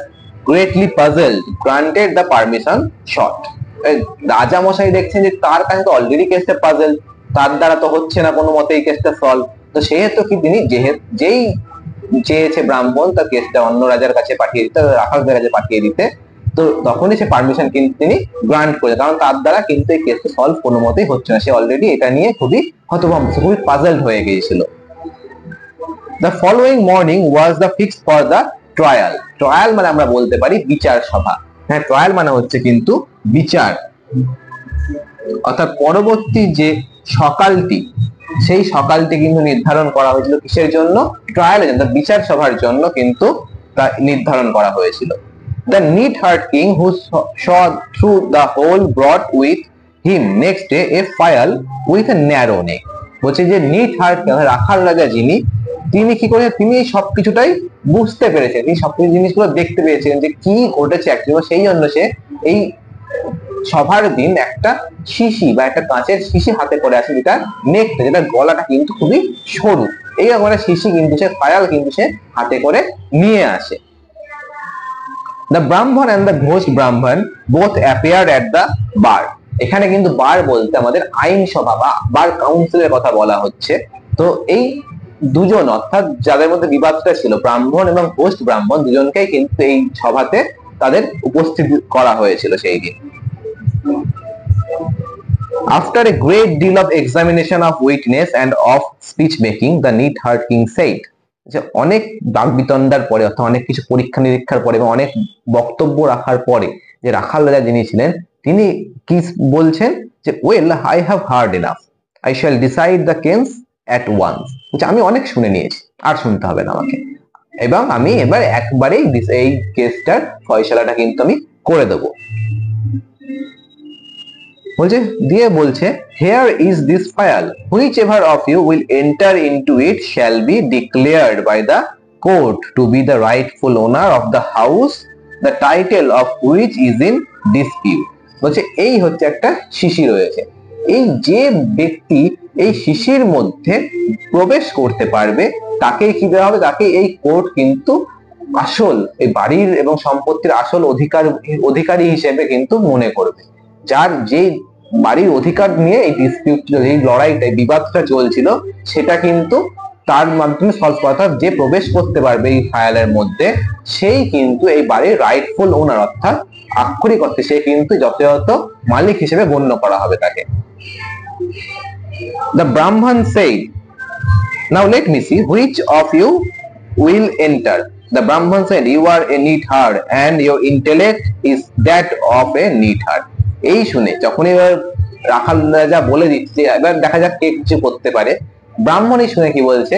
greatly puzzled, granted the permission short. রাজা মশাই দেখছেন যে তার কাছে তো অলরেডি কেসটা পাজল, তার দ্বারা তো হচ্ছে না কোনো মতে এই কেসটা সলভ। তো সেহেতু কি তিনি যেই চেয়েছে ব্রাহ্মণ তার কেসটা অন্য রাজার কাছে পাঠিয়ে দিতে, রাখাল রাজার কাছে পাঠিয়ে দিতে, তো তখনই সে পারমিশন কিন্তু তিনি গ্রান্ট করে, কারণ তার দ্বারা কিন্তু এই কেসটা সলভ কোনো মতেই হচ্ছে না। সে অলরেডি এটা নিয়ে খুবই হতভম্ব, খুবই পাজলড হয়ে গিয়েছিল। The following morning was the fixed for the trial. Trial মানে আমরা বলতে পারি বিচার সভা। হ্যাঁ, ট্রায়াল মানে হচ্ছে কিন্তু বিচার, অর্থাৎ পরবর্তী যে সকালটি, সেই সকালটি কিন্তু নির্ধারণ করা হয়েছিল কিসের জন্য? ট্রায়ালের জন্য, বিচার সভার জন্য কিন্তু তা নির্ধারণ করা হয়েছিল। The neat-haired king who saw through the whole brought with him next day a file with a narrow neck. বলছে যে নিট-হার্ট রাখাল রাজা যিনি, তিনি কি করেছেন? তিনি সবকিছুটাই বুঝতে পেরেছেন, তিনি সবকিছু জিনিসগুলো দেখতে পেয়েছেন যে কি ঘটেছে অ্যাকচুয়ালি। সেই জন্য সে এই সভার দিন একটা শিশি বা একটা কাঁচের শিশি হাতে করে আসে, যেটা নেকটা, যেটা গলাটা কিন্তু খুবই সরু, এই একটা শিশি কিন্তু সে ফায়াল কিন্তু সে হাতে করে নিয়ে আসে। The Brahman and the Ghost Brahman both appeared at the bar. এখানে কিন্তু বার বলতে আমাদের আইন সভা বা বার কাউন্সিলের কথা বলা হচ্ছে। তো এই দুজন, অর্থাৎ যাদের মধ্যে বিবাদটা ছিল, ব্রাহ্মণ এবং ঘোষ ব্রাহ্মণ, দুজনকেই কিন্তু এই সভাতে তাদের উপস্থিত করা হয়েছিল সেই দিন। After a great deal of examination of witness and of speech making, the neat-haired king said, যে অনেক বাক বিতণ্ডার পরে, অর্থাৎ অনেক কিছু পরীক্ষা নিরীক্ষার পরে এবং অনেক বক্তব্য রাখার পরে, যে রাখাল রাজা যিনি ছিলেন, তিনি কি বলছেন? যে well, I have heard enough, I shall decide the case at once. আমি অনেক শুনে নিয়েছি, আর শুনতে হবে না আমাকে, এবং আমি এবার একবারেই এই কেসটার ফয়সালাটা কিন্তু আমি করে দেবো। বলছে দিয়ে বলছে, here is this file, whichever of you will enter into it shall be declared by the court to be the rightful owner of the house, the title of which is in dispute. বলছে এই হচ্ছে একটা শিশি রয়েছে, এই যে ব্যক্তি এই শিশির মধ্যে প্রবেশ করতে পারবে তাকেই কি দেওয়া হবে? তাকে এই কোর্ট কিন্তু আসল এই বাড়ির এবং সম্পত্তির আসল অধিকারী হিসেবে কিন্তু মনে করবে। যার যে বাড়ির অধিকার নিয়ে এই ডিসপিউট, এই লড়াইটা, বিবাদটা চলছিল, সেটা কিন্তু তার মাধ্যমে সলভ করা। যে প্রবেশ করতে পারবে এই ফাইলের মধ্যে, সেই কিন্তু এই বাড়ির রাইটফুল ওনার, অর্থাৎ আক্ষরিক অর্থে সে কিন্তু যথাযথ মালিক হিসেবে গণ্য করা হবে তাকে। The Brahman said, now let me see which of you will enter. The Brahman said, you are a neat-haired and your intellect is that of a neat-haired. এই শুনে যখন এবার রাখাল রাজা বলে দিচ্ছে, এবার দেখা যাক কে কিছু করতে পারে। ব্রাহ্মণ এই শুনে কি বলছে?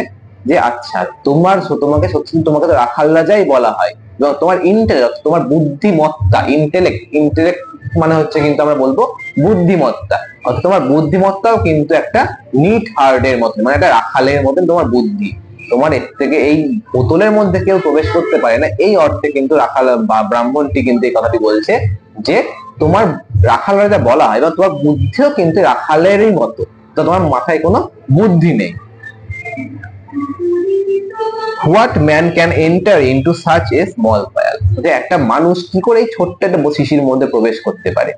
যে আচ্ছা, তোমাকে সত্যি তোমাকে তো রাখাল রাজাই বলা হয়, এবং তোমার ইন্টেলেক্ট, তোমার বুদ্ধিমত্তা, ইন্টেলেক্ট মানে হচ্ছে কিন্তু আমরা বলবো বুদ্ধিমত্তা, অর্থাৎ তোমার বুদ্ধিমত্তাও কিন্তু একটা নিট-হার্ড এর মতো, মানে একটা রাখালের মতন তোমার বুদ্ধি। তোমার এর থেকে এই বোতলের মধ্যে কেউ প্রবেশ করতে পারে না, এই অর্থে কিন্তু রাখাল বা ব্রাহ্মণটি কিন্তু এই কথাটি বলছে যে তোমার রাখাল রাজা বলা হয়, এবং তোমার বুদ্ধিও কিন্তু রাখালেরই মতো, তো তোমার মাথায় কোনো বুদ্ধি নেই। What man can enter into such a small vial, যে একটা মানুষ কি করে এই ছোট্ট একটা শিশির মধ্যে প্রবেশ করতে পারে।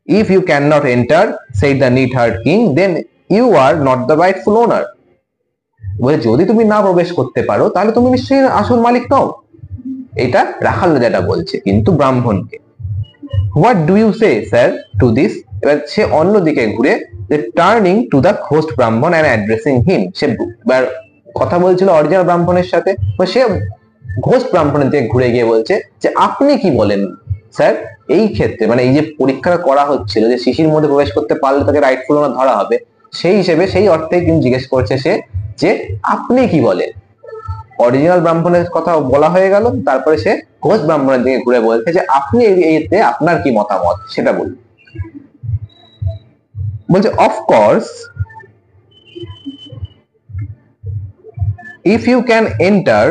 If you can not enter, said the neat heart king, then you are not the rightful owner. বলে যদি তুমি না প্রবেশ করতে পারো তাহলে তুমি নিশ্চয়ই আসল মালিক নও। এটা রাখাল রাজাটা বলছে কিন্তু ব্রাহ্মণকে। What do you say sir to this, এবার সে অন্যদিকে ঘুরে turning to the ghost Brahman and addressing him, সে এবার কথা বলছিল অরিজিনাল ব্রাহ্মণের সাথে, সে ঘোস্ট ব্রাহ্মণের দিকে ঘুরে গিয়ে বলছে যে আপনি কি বলেন স্যার, এই ক্ষেত্রে মানে এই যে পরীক্ষা করা হচ্ছিল যে শিশির মধ্যে প্রবেশ করতে পারলে তাকে রাইটফুল ওনার ধরা হবে, সেই হিসেবে সেই অর্থে কিন্তু জিজ্ঞেস করছে সে যে আপনি কি বলেন। অরিজিনাল ব্রাহ্মণের কথা বলা হয়ে গেল, তারপরে সে ঘোস্ট ব্রাহ্মণের দিকে ঘুরে বলছে যে আপনি এতে আপনার কি মতামত সেটা বলুন। বলছে of course if you can enter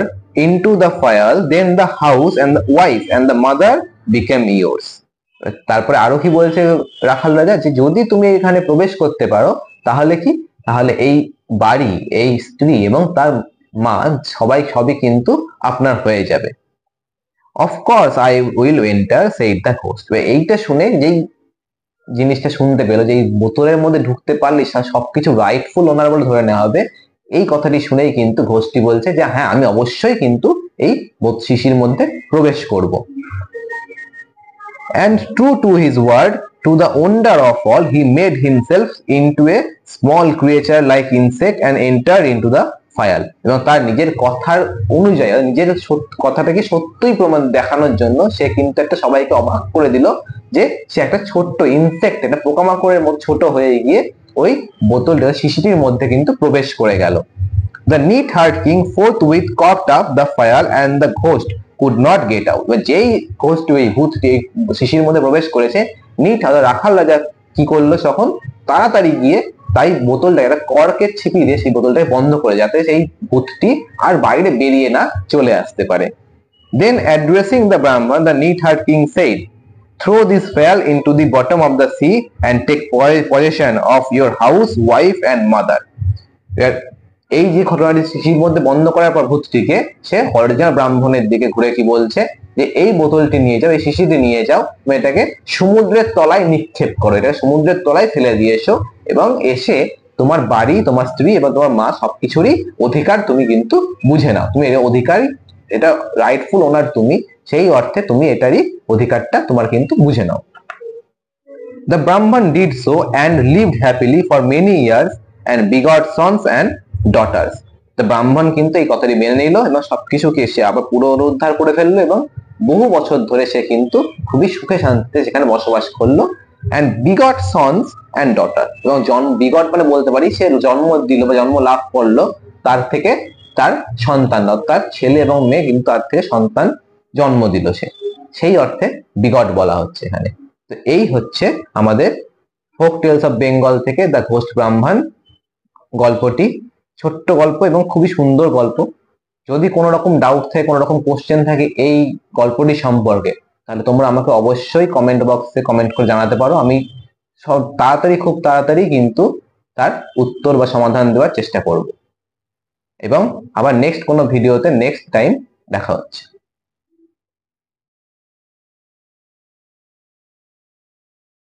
into the fire, then the house and the wife and the mother become yours. তারপরে আরো কি বলছে রাখাল রাজা, যে যদি তুমি এখানে প্রবেশ করতে পারো তাহলে কি, তাহলে এই বাড়ি, এই স্ত্রী এবং তার মা সবই কিন্তু আপনার হয়ে যাবে। Of course I will enter, said the ghost. এইটা শুনে যেই জিনিসটা শুনতে পেলো যে এই বোতলের মধ্যে ঢুকতে পারলে সবকিছু রাইটফুল ওনার বলে ধরে নেওয়া হবে, এই কথাটি শুনেই কিন্তু ঘোষটি বলছে যে হ্যাঁ আমি অবশ্যই কিন্তু এই শিশির মধ্যে প্রবেশ করব। And true to his word, to the wonder of all, he made himself into a small creature like insect and entered into the fire. এবং তার নিজের কথার অনুযায়ী, নিজের কথাটাকে সত্যই প্রমাণ দেখানোর জন্য সে কিন্তু একটা সবাইকে অবাক করে দিল যে সে একটা ছোট্ট ইনসেক্ট, একটা পোকামাকড়ের মতো ছোট হয়ে গিয়ে ওই বোতলটা শিশিটির মধ্যে কিন্তু প্রবেশ করে গেল। The neat-heart king forthwith cocked up the fire and the ghost could not get out. যেই ঘোস্ট ওই ভূতটি শিশির মধ্যে প্রবেশ করেছে, রাখাল রাজা কি করলো তখন, তাড়াতাড়ি গিয়ে তাই বোতলটা একটা কর্কের ছিপি দিয়ে সেই বোতলটাকে বন্ধ করে, যাতে সেই ভূতটি আর বাইরে বেরিয়ে না চলে আসতে পারে। Then addressing the Brahman, the neat-heart king said, throw this file into the bottom of the sea and take possession of your house, wife and mother. এই যে ঘটনাটি শিশির মধ্যে বন্ধ করার পর ভূতটিকে সে অরিজিনাল ব্রাহ্মণের দিকে ঘুরে কি বলছে যে এই বোতলটি নিয়ে যাও, এই শিশিটি নিয়ে যাও, তুমি এটাকে সমুদ্রের তলায় নিক্ষেপ করো, এটা সমুদ্রের তলায় ফেলে দিয়ে এসো, এবং এসে তোমার বাড়ি, তোমার স্ত্রী এবং তোমার মা সবকিছুরই অধিকার তুমি কিন্তু বুঝে নাও, তুমি এর অধিকারী, এটা রাইটফুল ওনার তুমি, সেই অর্থে তুমি এটারই অধিকারটা তোমার কিন্তু বুঝে নাও। The Brahman did so and lived happily for many years and begot sons and daughters. তো ব্রাহ্মণ কিন্তু এই কথাটি মেনে নিল এবং সবকিছুকে সে আবার পুনরুদ্ধার করে ফেললো, এবং বহু বছর ধরে সে কিন্তু খুবই সুখে শান্তিতে সেখানে বসবাস করলো। and begot sons and daughters, এবং বিগট মানে বলতে পারি সে জন্ম দিল বা জন্ম লাভ করলো, তার থেকে তার সন্তান, অর্থাৎ ছেলে এবং মেয়ে কিন্তু তার থেকে সন্তান জন্ম দিল সে, সেই অর্থে বিগট বলা হচ্ছে এখানে। তো এই হচ্ছে আমাদের ফোক টেলস অফ বেঙ্গল থেকে দ্য ঘোস্ট ব্রাহ্মণ গল্পটি। ছোট্ট গল্প এবং খুবই সুন্দর গল্প। যদি কোনো রকম ডাউট থাকে, কোনো রকম কোশ্চেন থাকে এই গল্পটি সম্পর্কে, তাহলে তোমরা আমাকে অবশ্যই কমেন্ট বক্সে কমেন্ট করে জানাতে পারো। আমি খুব তাড়াতাড়ি কিন্তু তার উত্তর বা সমাধান দেওয়ার চেষ্টা করব। এবং আবার নেক্সট কোনো ভিডিওতে নেক্সট টাইম দেখা হচ্ছে।